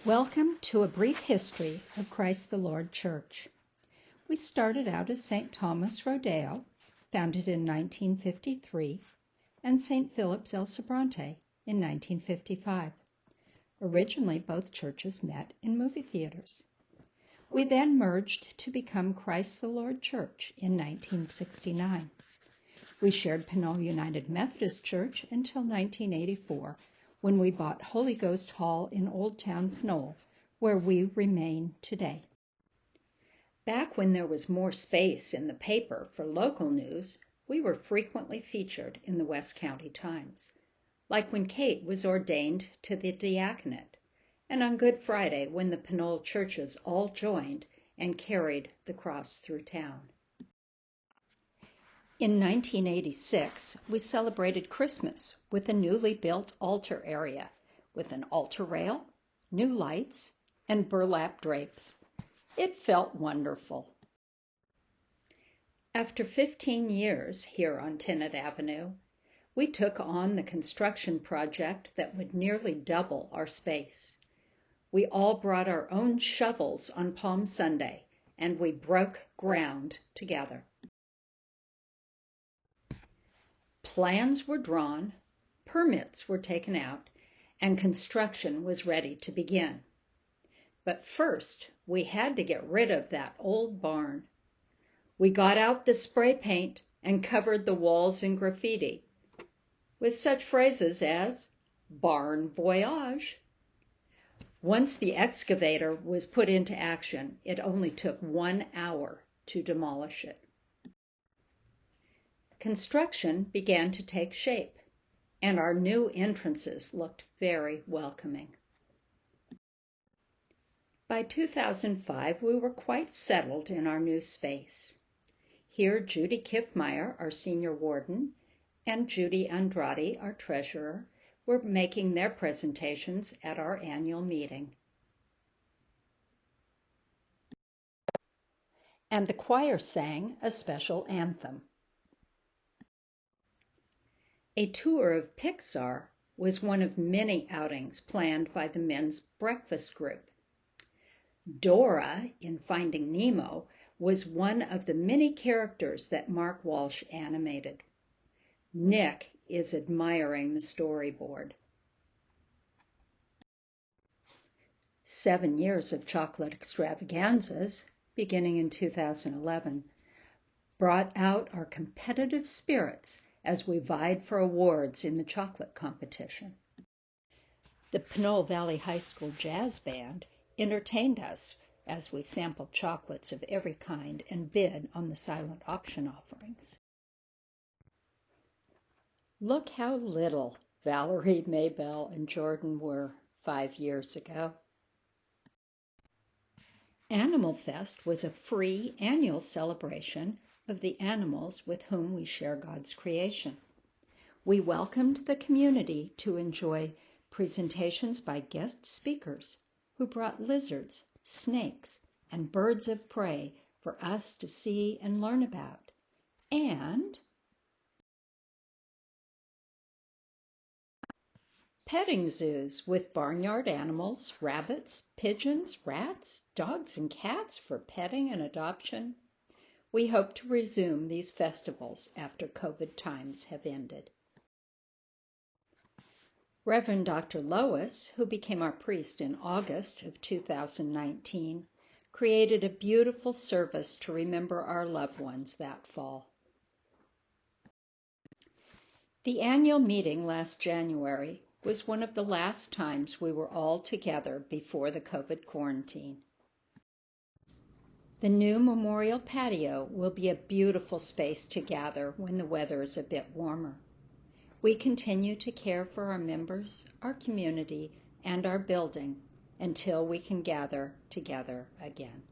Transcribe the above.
Welcome to a brief history of Christ the Lord Church. We started out as St. Thomas Rodeo, founded in 1953, and St. Philip's El Sobrante in 1955. Originally, both churches met in movie theaters. We then merged to become Christ the Lord Church in 1969. We shared Pinole United Methodist Church until 1984, when we bought Holy Ghost Hall in Old Town Pinole, where we remain today. Back when there was more space in the paper for local news, we were frequently featured in the West County Times, like when Kate was ordained to the diaconate, and on Good Friday when the Pinole churches all joined and carried the cross through town. In 1986, we celebrated Christmas with a newly built altar area, with an altar rail, new lights, and burlap drapes. It felt wonderful. After 15 years here on Tennant Avenue, we took on the construction project that would nearly double our space. We all brought our own shovels on Palm Sunday, and we broke ground together. Plans were drawn, permits were taken out, and construction was ready to begin. But first, we had to get rid of that old barn. We got out the spray paint and covered the walls in graffiti with such phrases as "Barn Voyage." Once the excavator was put into action, it only took 1 hour to demolish it. Construction began to take shape, and our new entrances looked very welcoming. By 2005, we were quite settled in our new space. Here, Judy Kiffmeyer, our senior warden, and Judy Andrade, our treasurer, were making their presentations at our annual meeting. And the choir sang a special anthem. A tour of Pixar was one of many outings planned by the men's breakfast group. Dora, in Finding Nemo, was one of the many characters that Mark Walsh animated. Nick is admiring the storyboard. 7 years of chocolate extravaganzas, beginning in 2011, brought out our competitive spirits as we vied for awards in the chocolate competition. The Pinole Valley High School Jazz Band entertained us as we sampled chocolates of every kind and bid on the silent auction offerings. Look how little Valerie, Maybelle, and Jordan were 5 years ago. Animal Fest was a free annual celebration of the animals with whom we share God's creation. We welcomed the community to enjoy presentations by guest speakers who brought lizards, snakes, and birds of prey for us to see and learn about, and petting zoos with barnyard animals, rabbits, pigeons, rats, dogs, and cats for petting and adoption. We hope to resume these festivals after COVID times have ended. Reverend Dr. Lois, who became our priest in August of 2019, created a beautiful service to remember our loved ones that fall. The annual meeting last January was one of the last times we were all together before the COVID quarantine. The new memorial patio will be a beautiful space to gather when the weather is a bit warmer. We continue to care for our members, our community, and our building until we can gather together again.